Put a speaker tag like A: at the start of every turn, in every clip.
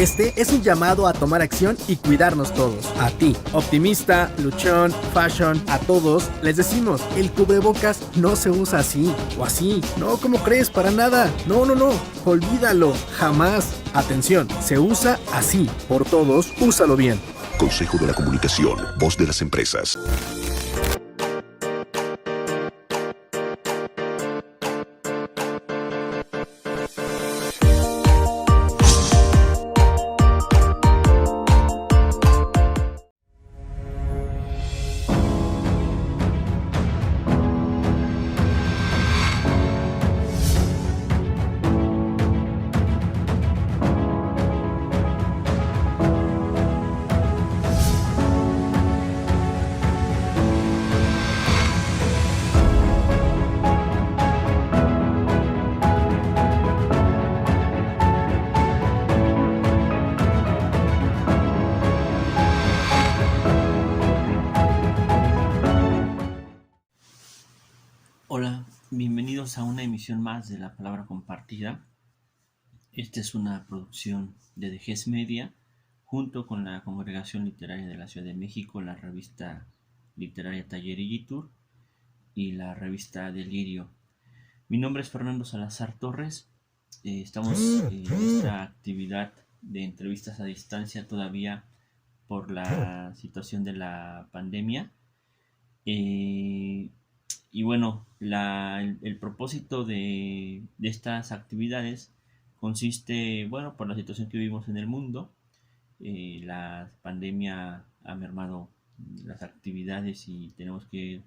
A: Este es un llamado a tomar acción y cuidarnos todos. A ti, optimista, luchón, fashion, a todos les decimos, el cubrebocas no se usa así o así. No, ¿cómo crees? Para nada. No, olvídalo, jamás. Atención, se usa así. Por todos, úsalo bien.
B: Consejo de la Comunicación, voz de las empresas.
C: Hola, bienvenidos a una emisión más de La Palabra Compartida. Esta es una producción de Dejes Media, junto con la Congregación Literaria de la Ciudad de México, la revista literaria Taller Igitur y la revista Delirio. Mi nombre es Fernando Salazar Torres. Estamos en esta actividad de entrevistas a distancia todavía por la situación de la pandemia. Y bueno, el propósito de estas actividades consiste, bueno, por la situación que vivimos en el mundo. La pandemia ha mermado las actividades y tenemos que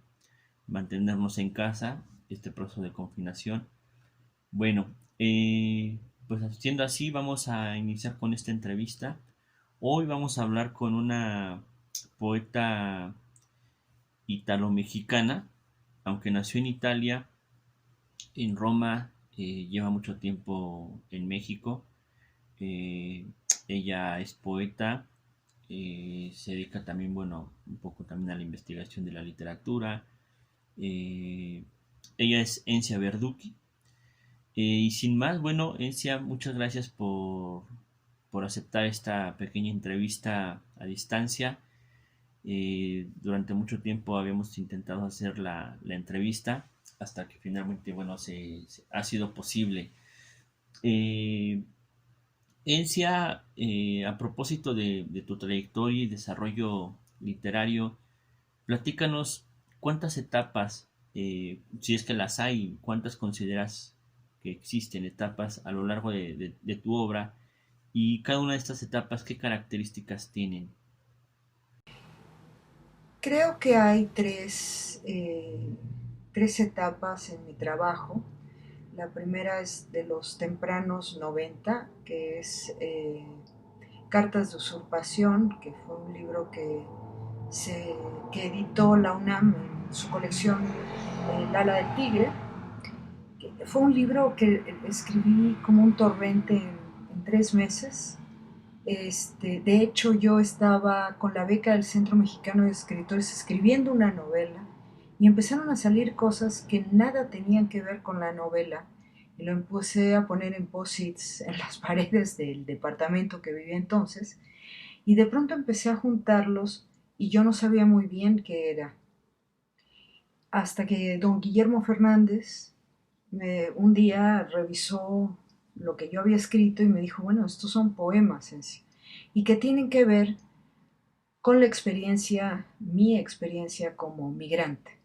C: mantenernos en casa, este proceso de confinación. Bueno, pues siendo así, vamos a iniciar con esta entrevista. Hoy vamos a hablar con una poeta italo-mexicana, aunque nació en Italia, en Roma, lleva mucho tiempo en México. Ella es poeta, se dedica también, bueno, un poco también a la investigación de la literatura. Ella es Encia Verducci. Y sin más, bueno, Encia, muchas gracias por aceptar esta pequeña entrevista a distancia. Durante mucho tiempo habíamos intentado hacer la entrevista hasta que finalmente, bueno, ha sido posible. Encia, a propósito de tu trayectoria y desarrollo literario, platícanos cuántas etapas, si es que las hay, cuántas consideras que existen etapas a lo largo de tu obra, y cada una de estas etapas, ¿qué características tienen?
D: Creo que hay tres etapas en mi trabajo. La primera es de los tempranos 90, que es Cartas de Usurpación, que fue un libro que editó la UNAM en su colección El ala del tigre. Fue un libro que escribí como un torrente en 3 meses. De hecho, yo estaba con la beca del Centro Mexicano de Escritores escribiendo una novela y empezaron a salir cosas que nada tenían que ver con la novela y lo empecé a poner en post-its en las paredes del departamento que vivía entonces y de pronto empecé a juntarlos y yo no sabía muy bien qué era. Hasta que don Guillermo Fernández un día revisó lo que yo había escrito y me dijo, bueno, estos son poemas en sí, y que tienen que ver con la experiencia, mi experiencia como migrante.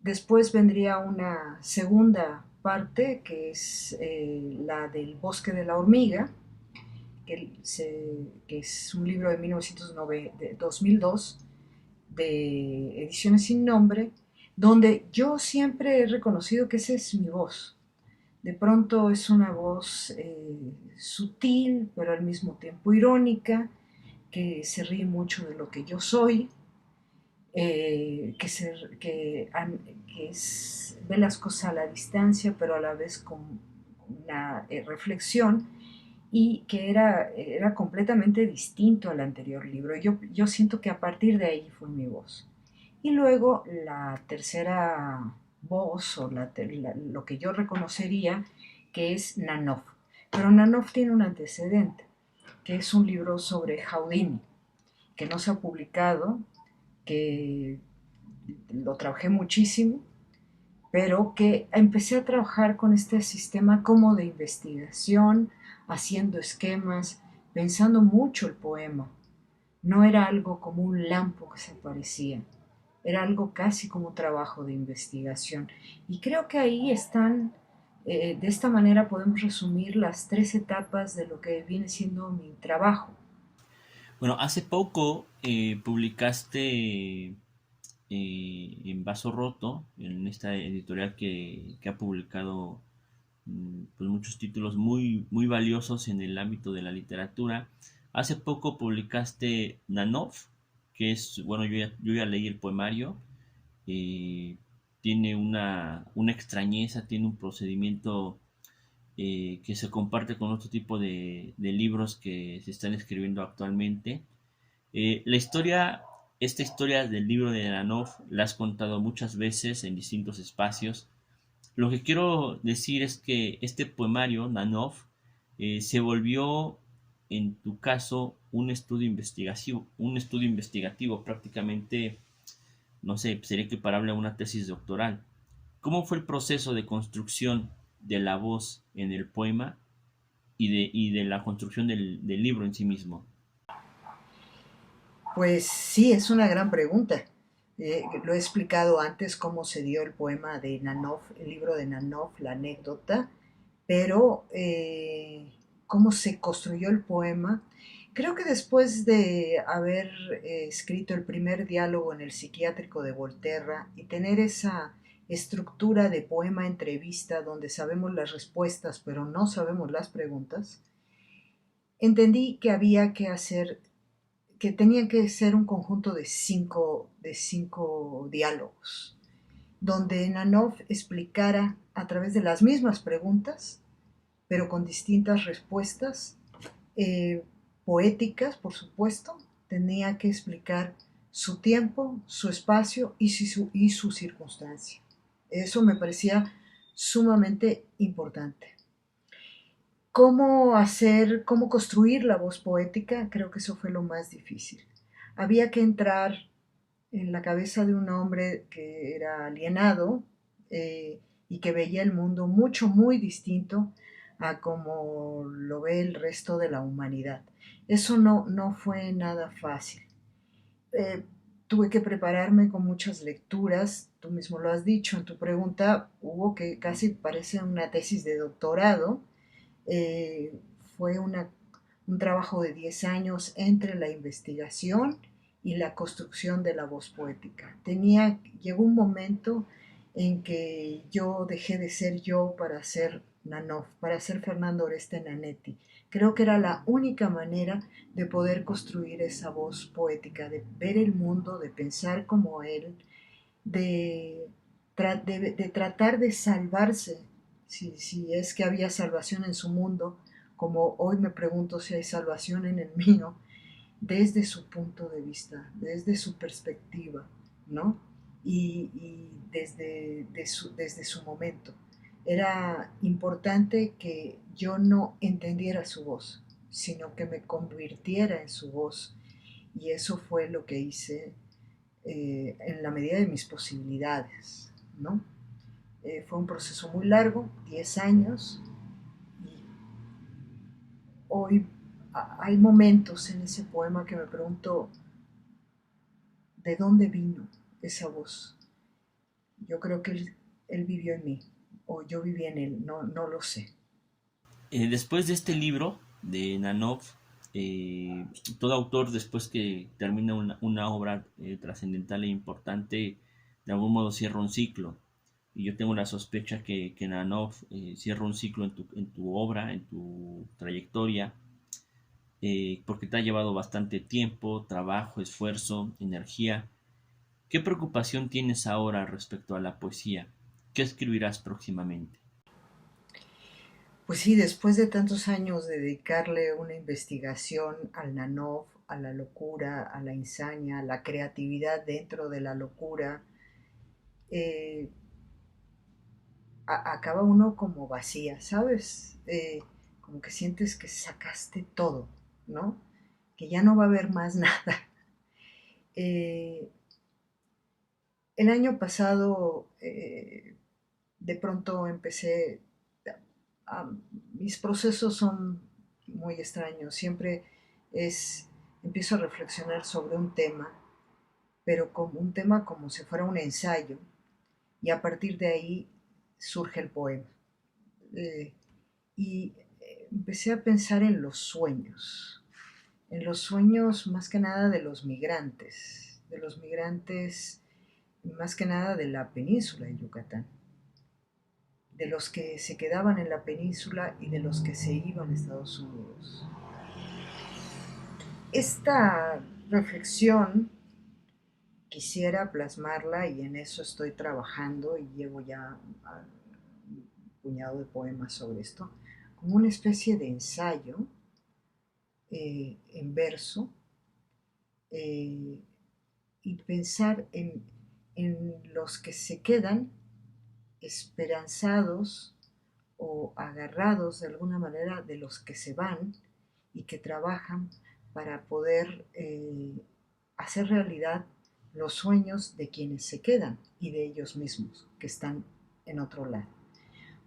D: Después vendría una segunda parte, que es la del Bosque de la Hormiga, que es un libro de 2002, de Ediciones Sin Nombre, donde yo siempre he reconocido que esa es mi voz. De pronto es una voz sutil, pero al mismo tiempo irónica, que se ríe mucho de lo que yo soy, que ve las cosas a la distancia, pero a la vez con una reflexión, y que era completamente distinto al anterior libro. Yo siento que a partir de ahí fue mi voz. Y luego la tercera voz, o lo que yo reconocería, que es Nanov. Pero Nanov tiene un antecedente. que es un libro sobre Houdini, que no se ha publicado, que lo trabajé muchísimo, pero que empecé a trabajar con este sistema como de investigación, haciendo esquemas, pensando mucho el poema. No era algo como un lampo que se aparecía, era algo casi como un trabajo de investigación. Y creo que ahí están, de esta manera podemos resumir las tres etapas de lo que viene siendo mi trabajo.
C: Bueno, hace poco publicaste en Vaso Roto, en esta editorial que ha publicado pues muchos títulos muy valiosos en el ámbito de la literatura. Hace poco publicaste Nanov, que es, bueno, yo ya leí el poemario, eh, tiene una extrañeza, tiene un procedimiento que se comparte con otro tipo de libros que se están escribiendo actualmente. La historia, esta historia del libro de Nanov la has contado muchas veces en distintos espacios. Lo que quiero decir es que este poemario, Nanov, se volvió, en tu caso, un estudio investigativo prácticamente, no sé, sería equiparable a una tesis doctoral. ¿Cómo fue el proceso de construcción de la voz en el poema y de la construcción del libro en sí mismo?
D: Pues sí, es una gran pregunta. Lo he explicado antes cómo se dio el poema de Nanov, el libro de Nanov, la anécdota, pero cómo se construyó el poema. Creo que después de haber escrito el primer diálogo en el psiquiátrico de Volterra y tener esa estructura de poema entrevista donde sabemos las respuestas pero no sabemos las preguntas, entendí que había que hacer, que tenía que ser un conjunto de cinco diálogos, donde Nanov explicara a través de las mismas preguntas, pero con distintas respuestas, eh, poéticas, por supuesto, tenía que explicar su tiempo, su espacio y su circunstancia. Eso me parecía sumamente importante. Cómo construir la voz poética, creo que eso fue lo más difícil. Había que entrar en la cabeza de un hombre que era alienado y que veía el mundo muy distinto a como lo ve el resto de la humanidad. Eso no fue nada fácil. Eh, Tuve que prepararme con muchas lecturas, tú mismo lo has dicho en tu pregunta, hubo que casi parece una tesis de doctorado. eh, Fue un trabajo de 10 años entre la investigación y la construcción de la voz poética. Llegó un momento en que yo dejé de ser yo para ser Nanov, para ser Fernando Oreste Nanetti. Creo que era la única manera de poder construir esa voz poética, de ver el mundo, de pensar como él, de, de tratar de salvarse, si es que había salvación en su mundo, como hoy me pregunto si hay salvación en el mío, desde su punto de vista, desde su perspectiva, ¿no? Y desde su momento. Era importante que yo no entendiera su voz, sino que me convirtiera en su voz. Y eso fue lo que hice en la medida de mis posibilidades, ¿no? Fue un proceso muy largo, 10 años, y hoy hay momentos en ese poema que me pregunto de dónde vino esa voz. Yo creo que él vivió en mí, o yo viví en él, no lo sé.
C: Después de este libro de Nanov, todo autor después que termina una obra trascendental e importante, de algún modo cierra un ciclo. Y yo tengo la sospecha que Nanov cierra un ciclo en tu obra, en tu trayectoria, porque te ha llevado bastante tiempo, trabajo, esfuerzo, energía. ¿Qué preocupación tienes ahora respecto a la poesía? ¿Qué escribirás próximamente?
D: Pues sí, después de tantos años de dedicarle una investigación al Nanov, a la locura, a la insania, a la creatividad dentro de la locura, eh, acaba uno como vacía, ¿sabes? Como que sientes que sacaste todo, ¿no? Que ya no va a haber más nada. Eh, el año pasado de pronto empecé, a, mis procesos son muy extraños, siempre es, empiezo a reflexionar sobre un tema, pero como un tema como si fuera un ensayo, y a partir de ahí surge el poema. Eh, y empecé a pensar en los sueños más que nada de los migrantes más que nada de la península de Yucatán, de los que se quedaban en la península y de los que se iban a Estados Unidos. Esta reflexión quisiera plasmarla y en eso estoy trabajando y llevo ya un puñado de poemas sobre esto, como una especie de ensayo en verso eh, y pensar en los que se quedan esperanzados o agarrados de alguna manera de los que se van y que trabajan para poder hacer realidad los sueños de quienes se quedan y de ellos mismos que están en otro lado.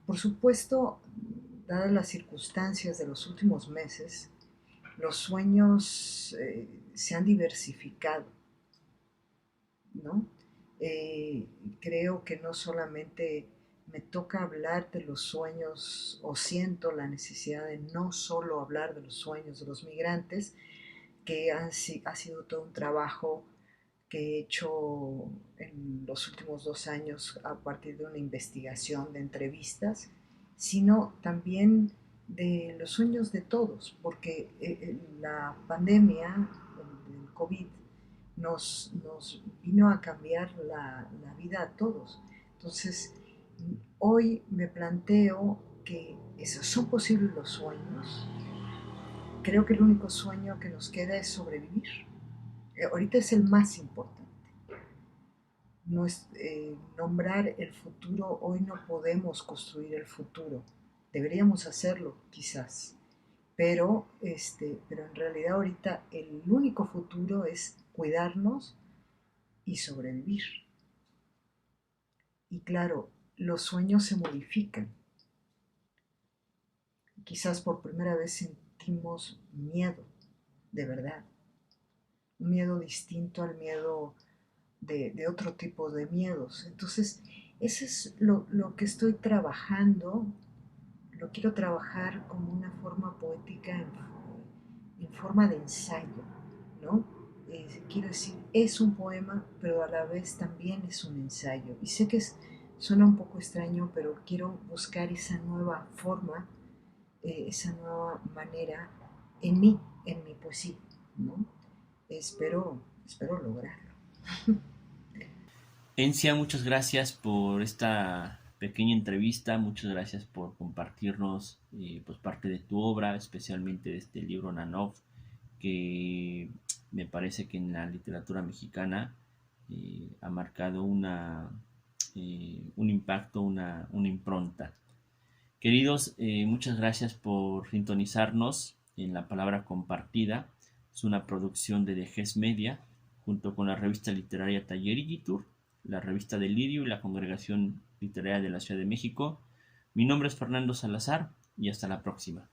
D: Por supuesto, dadas las circunstancias de los últimos meses, los sueños se han diversificado, ¿no? Eh, Creo que no solamente me toca hablar de los sueños o siento la necesidad de no solo hablar de los sueños de los migrantes, que ha sido todo un trabajo que he hecho en los últimos 2 años a partir de una investigación de entrevistas, sino también de los sueños de todos, porque la pandemia del COVID nos vino a cambiar la vida a todos. Entonces, hoy me planteo que esos son posibles los sueños. Creo que el único sueño que nos queda es sobrevivir. Ahorita es el más importante. No es, nombrar el futuro, hoy no podemos construir el futuro. Deberíamos hacerlo, quizás. Pero en realidad ahorita el único futuro es cuidarnos y sobrevivir. Y claro, los sueños se modifican. Quizás por primera vez sentimos miedo, de verdad. Un miedo distinto al miedo de otro tipo de miedos. Entonces, eso es lo que estoy trabajando. Lo quiero trabajar como una forma poética en forma de ensayo, ¿no? Quiero decir, es un poema, pero a la vez también es un ensayo. Y sé que suena un poco extraño, pero quiero buscar esa nueva forma, esa nueva manera en mi poesía, ¿no? Espero lograrlo.
C: Encia, muchas gracias por esta pequeña entrevista, muchas gracias por compartirnos pues parte de tu obra, especialmente de este libro Nanov, que me parece que en la literatura mexicana ha marcado un impacto, una impronta. Queridos, muchas gracias por sintonizarnos en La Palabra Compartida. Es una producción de Dejes Media, junto con la revista literaria Taller Igitur, la revista del Lirio y la Congregación Literaria de la Ciudad de México. Mi nombre es Fernando Salazar y hasta la próxima.